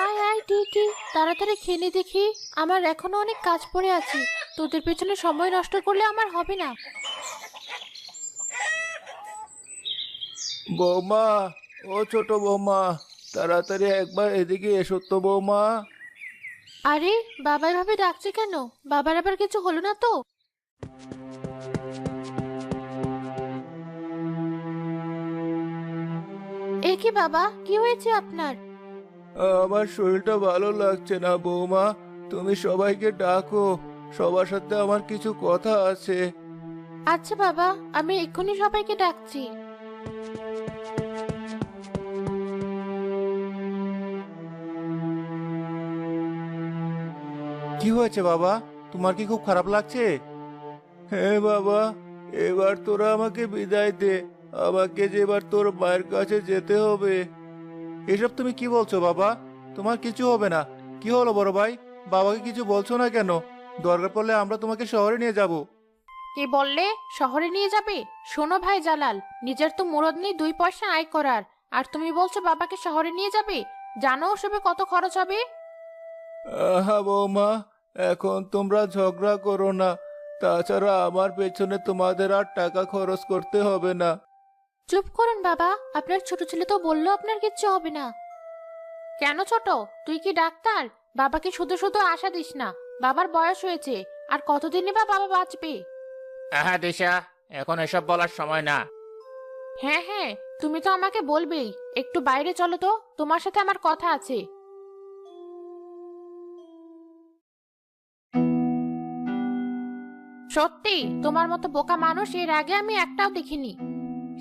আয় আয় টিটি, তাড়াতাড়ি খেয়ে নে দেখি। আমার এখনো অনেক কাজ পড়ে আছে, তোদের পেছনে সময় নষ্ট করলে আমার হবে না। বৌমা, ও ছোট বৌমা, তাড়াতাড়ি একবার এদিকে এসো তো বৌমা। আরে, বাবা এভাবে ডাকছে কেন? বাবার আবার কিছু হলো না তো? এ কি বাবা, কি হয়েছে আপনার? আমার শরীরটা ভালো লাগছে না বৌমা, তুমি সবাইকে ডাকো, সবার সাথে আমার কিছু কথা আছে। আচ্ছা বাবা, আমি এক্ষুনি সবাইকে ডাকছি। কি হয়েছে বাবা, তোমার কি খুব খারাপ লাগছে? হ্যাঁ বাবা, এবার তোরা আমাকে বিদায় দে, আমাকে যে এবার তোর মায়ের কাছে যেতে হবে। এসব তুমি কি বলছো বাবা? তোমার কিছু হবে না। কি হলো বড় ভাই, বাবাকে কিছু বলছো না কেন? দরকার পড়লে আমরা তোমাকে শহরে নিয়ে যাব। কে বললে শহরে নিয়ে যাবে? শোনো ভাই জালাল, নিজের তো মুরদ নেই 2 পয়সা আয় করার, আর তুমি বলছো বাবাকে শহরে নিয়ে যাবে? জানো ওসবে কত খরচ হবে? আহা বৌমা, এখন তোমরা ঝগড়া করো না, তাছাড়া আমার পেছনে তোমাদের আর টাকা খরচ করতে হবে না। চুপ করুন বাবা, আপনার ছোট ছেলে তো বললো আপনার কিচ্ছু হবে না। কেন ছোট, তুই কি ডাক্তার? বাবাকে শুধু শুধু আশা দিস না, বাবার বয়স হয়েছে, আর কতদিনই বা বাবা বাঁচবে? আহা দিশা, এখন এসব বলার সময় না। হ্যাঁ হ্যাঁ, তুমি তো আমাকে বলবেই। একটু বাইরে চলো তো, তোমার সাথে আমার কথা আছে। সত্যি তোমার মতো বোকা মানুষ এর আগে আমি একটাও দেখিনি।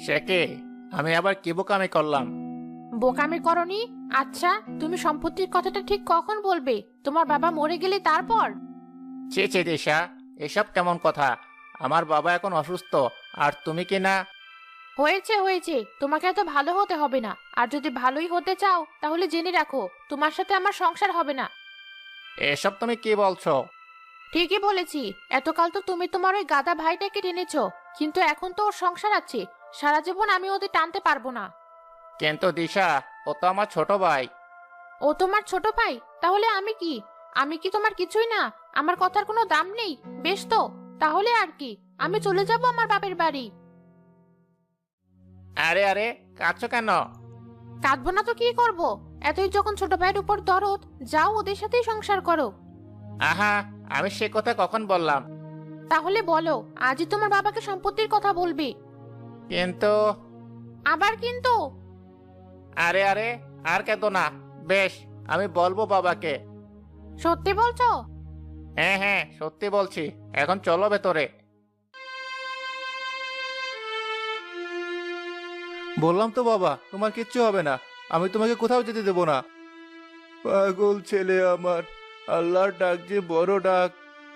সে কে? আমি আবার কি বোকামি করলাম? বোকামি করনি? আচ্ছা, তুমি সম্পত্তির কথাটা ঠিক কখন বলবে? তোমার বাবা মরে গেলে তারপর? ছি ছি দিশা, এসব কেমন কথা? আমার বাবা এখন অসুস্থ, আর তুমি কি না? হয়েছে হয়েছে, তোমাকে এত ভালো হতে হবে না। আর যদি ভালোই হতে চাও তাহলে জেনে রাখো, তোমার সাথে আমার সংসার হবে না। এসব তুমি কি বলছো? ঠিকই বলেছি। এতকাল তো তুমি তোমার ওই গাদা ভাইটাকে টেনেছো, কিন্তু এখন তো ওর সংসার আছে। সারা জীবন আমি ওদের টানতে পারবো না। কিন্তু দিশা, ও তো আমার ছোট ভাই। ও তোমার ছোট ভাই? তাহলে আমি কি? আমি কি তোমার কিছুই না? আমার কথার কোনো দাম নেই? বেশ তো, তাহলে আর কি, আমি চলে যাব আমার বাপের বাড়ি। আরে আরে, কাঁদছো কেন? কাঁদবো না তো কি করব? এতই যখন ছোট ভাইয়ের উপর দরদ, যাও ওদের সাথেই সংসার করো। আহা, আমি সে কথা কখন বললাম? তাহলে বলো, আজই তোমার বাবাকে সম্পত্তির কথা বলবে। কিন্তু আবার কিন্তু? আরে আরে, আর কেঁদো না। বেশ, আমি বলবো বাবাকে। সত্যি বলছো? হ্যাঁ হ্যাঁ, সত্যি বলছি। এখন চলো ভেতরে। বললাম তো বাবা, তোমার কিচ্ছু হবে না, আমি তোমাকে কোথাও যেতে দেবো না। পাগল ছেলে আমার, আল্লাহর ডাক যে বড় ডাক,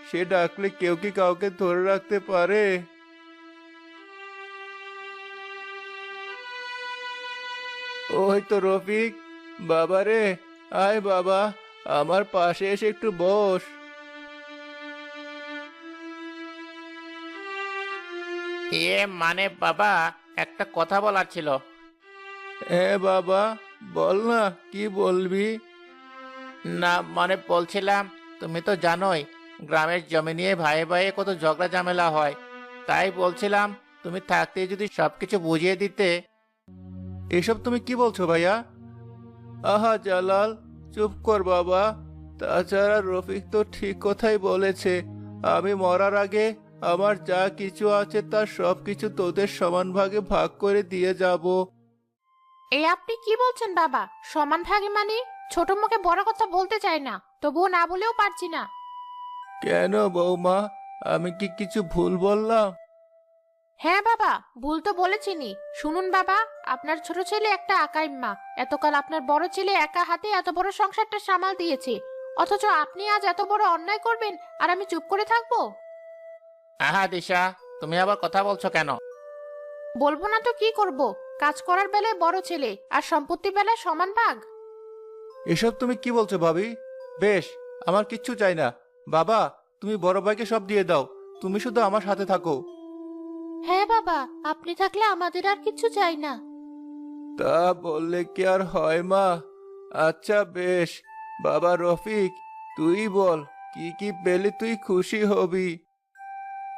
সে ডাকলে কেউ কি কাউকে ধরে রাখতে পারে? ওই তো রফিক, বাবা রে, আয় বাবা, আমার পাশে এসে একটু বস। মানে বাবা, একটা কথা বলার ছিল। হ্যাঁ বাবা, বল না, কি বলবি? না মানে বলছিলাম, তুমি তো জানোই গ্রামের জমি নিয়ে ভাইয়ে ভাইয়ে কত ঝগড়া ঝামেলা হয়। তাই বলছিলাম, তুমি থাকতে যদি সবকিছু বুঝিয়ে দিতে। এসব তুমি কি বলছো ভাইয়া? আহা জালাল, চুপ কর বাবা। তাছাড়া রফিক তো ঠিক কথাই বলেছে, আমি মরার আগে আমার যা কিছু আছে তার সব কিছু তোদের সমান ভাগে ভাগ করে দিয়ে যাব। এই আপনি কি বলছেন বাবা? সমান ভাগে মানে? ছোট মুখে বড় কথা বলতে চাই না, তবুও না বলেও পারছি না। কেন বৌমা, আমি কি কিছু ভুল বললাম? হ্যাঁ বাবা, ভুল তো বলেছিনি। শুনুন বাবা, আপনার ছোট ছেলে একটা আকাইম্মা। এতকাল আপনার বড় ছেলে একা হাতে এত বড় সংসারটা সামাল দিয়েছে, অথচ আপনি আজ এত বড় অন্যায় করবেন আর আমি চুপ করে থাকবো? আহা দিশা, তুমি আবার কথা বলছো কেন? বলবো না তো কি করব? কাজ করার বেলায় বড় ছেলে, আর সম্পত্তির বেলায় সমান ভাগ। এসব তুমি কি বলছো ভাবি? বেশ, আমার কিচ্ছু চাই না। বাবা, তুমি বড় ভাইকে সব দিয়ে দাও, তুমি শুধু আমার সাথে থাকো। হ্যাঁ বাবা, আপনি থাকলে আমাদের আর কিছু চাই না। তা বললে কি আর হয় মা? আচ্ছা বেশ, বাবা রফিক, তুই বল, কি কি পেলে তুই খুশি হবি?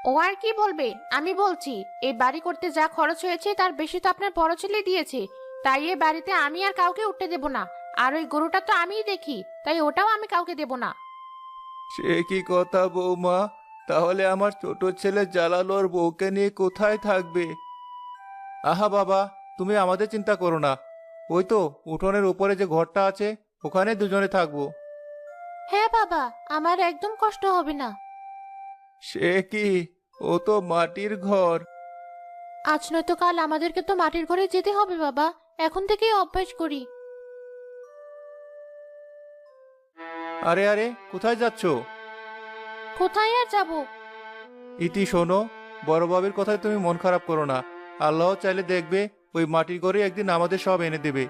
ও আর কি বলবে, আমি বলছি, এই বাড়ি করতে যা খরচ হয়েছে তার বেশি তো আপনার বড় ছেলে দিয়েছে। তাই এই বাড়িতে আমি আর কাউকে উঠতে দেব না। আর ওই গরুটা তো আমিই দেখি, তাই ওটাও আমি কাউকে দেব না। সে কি কথা বৌমা? তাহলে আমার ছোট ছেলে জালালোর বউকে নিয়ে কোথায় থাকবে? আহা বাবা, তুমি আমাদের চিন্তা করো না। ওই তো উঠোনের উপরে যে ঘরটা আছে, ওখানে দুজনে থাকবো। হ্যাঁ বাবা, আমার একদম কষ্ট হবে না। সে কি, ও তো মাটির ঘর। আজ নয়তো কাল আমাদেরকে তো মাটির ঘরে যেতে হবে বাবা, এখন থেকেই অভ্যাস করি। আরে আরে, কোথায় যাচ্ছো? কোথায় আর যাব? ইতি শোনো, বড় বাবির কথায় তুমি মন খারাপ করো না। আল্লাহ চাইলে দেখবে ওই মাটির ঘরে একদিন আমাদের সব এনে দেবে।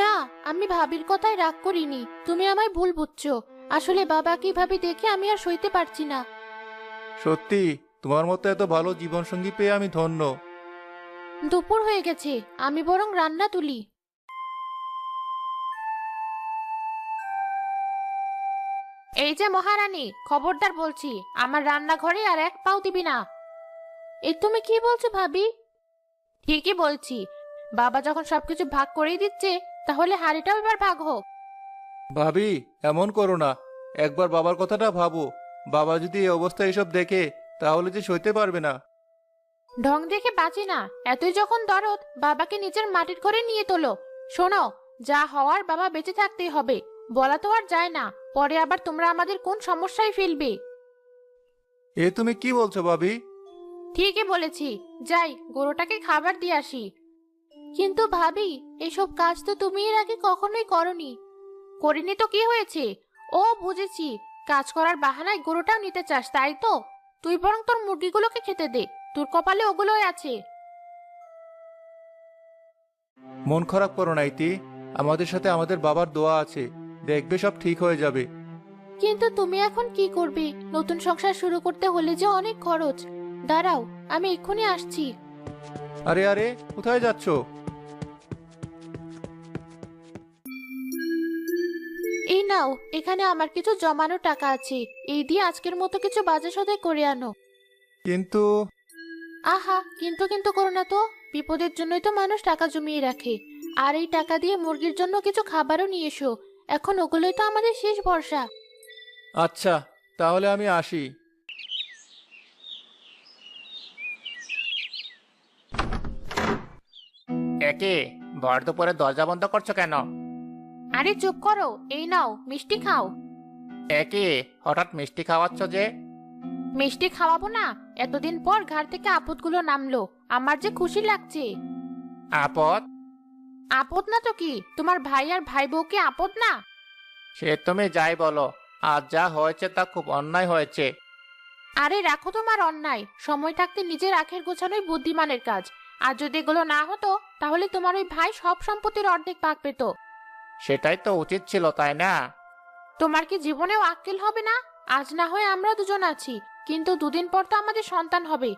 না, আমি ভাবির কথায় রাগ করিনি, তুমি আমায় ভুল বুঝছো। আসলে বাবা কিভাবে দেখে আমি আর সইতে পারছি না। সত্যি, তোমার মতো এত ভালো জীবনসঙ্গী পেয়ে আমি ধন্য। দুপুর হয়ে গেছে, আমি বরং রান্না তুলি। এই যে মহারানী, খবরদার বলছি, আমার রান্নাঘরে আর এক পাও দিবি না। এই তুমি কি বলছো ভাবি? ঠিকই বলছি, বাবা যখন সবকিছু ভাগ করেই দিচ্ছে, তাহলে হাড়িটাও এবার ভাগ হোক। ভাবি, এমন করো না। একবার বাবার কথাটা ভাবো। বাবা যদি এই অবস্থা এসব দেখে, তাহলে যে সইতে পারবে না। ঢং দেখে বাঁচি না, এতই যখন দরদ, বাবাকে নিজের মাটির ঘরে নিয়ে তোলো। শোনো, যা হওয়ার বাবা বেঁচে থাকতেই হবে, বলা তো আর যায় না, পরে আবার তোমরা আমাদের কোন সমস্যায় ফেলবে। এ তুমি কি বলছো ভাবি? ঠিকই বলেছি, যাই গরুটাকে খাবার দিয়ে আসি। কিন্তু ভাবি, এসব কাজ তো তুমি এর আগে কখনোই করনি। করিনি তো কি হয়েছে? ও বুঝেছি, কাজ করার বাহানায় গরুটাও নিতে চাস, তাই তো? তুই বরং তোর মুরগিগুলোকে খেতে দে, তোর কপালে ওগুলোই আছে। মন খারাপ করো না ইতি। আমাদের সাথে আমাদের বাবার দোয়া আছে, দেখবে সব ঠিক হয়ে যাবে। কিন্তু তুমি এখন কি করবে? নতুন সংসার শুরু করতে হলে যে অনেক খরচ। দাঁড়াও, আমি এক্ষুনি আসছি। আরে আরে, কোথায় যাচ্ছো? এই নাও, এখানে আমার কিছু জমানো টাকা আছে, এই দিয়ে আজকের মতো কিছু বাজার সদাই করে আনো। কিন্তু আহা, কিন্তু কিন্তু করো না তো, বিপদের জন্যই তো মানুষ টাকা জমিয়ে রাখে। আর এই টাকা দিয়ে মুরগির জন্য কিছু খাবারও নিয়ে এসো, এখন ওগুলোই তো আমাদের শেষ ভরসা। আচ্ছা, তাহলে আমি আসি। একে ভর দুপুরে দরজা বন্ধ করছো কেন? আরে চুপ করো, এই নাও মিষ্টি খাও। একে হঠাৎ মিষ্টি খাওয়াচ্ছ যে? মিষ্টি খাওয়াবো না? এতদিন পর ঘাট থেকে আপদগুলো নামলো, আমার যে খুশি লাগছে। আপদ? আপদ না তো কি, তোমার ভাই আর ভাই বউকে আপদ না? সে তুমি যাই বলো, আজ যা হয়েছে তা খুব অন্যায় হয়েছে। আরে রাখো তোমার অন্যায়, সময় থাকতে নিজের আখের গোছানোই বুদ্ধিমানের কাজ। আর যদি এগুলো না হতো, তাহলে তোমার ওই ভাই সব সম্পত্তির অর্ধেক ভাগ পেত। সেটাই তো উচিত ছিল, তাই না? তোমার কি জীবনেও আক্কেল হবে না? আজ না হয় আমরা দুজন আছি, কিন্তু দুদিন পর তো আমাদের সন্তান হবে,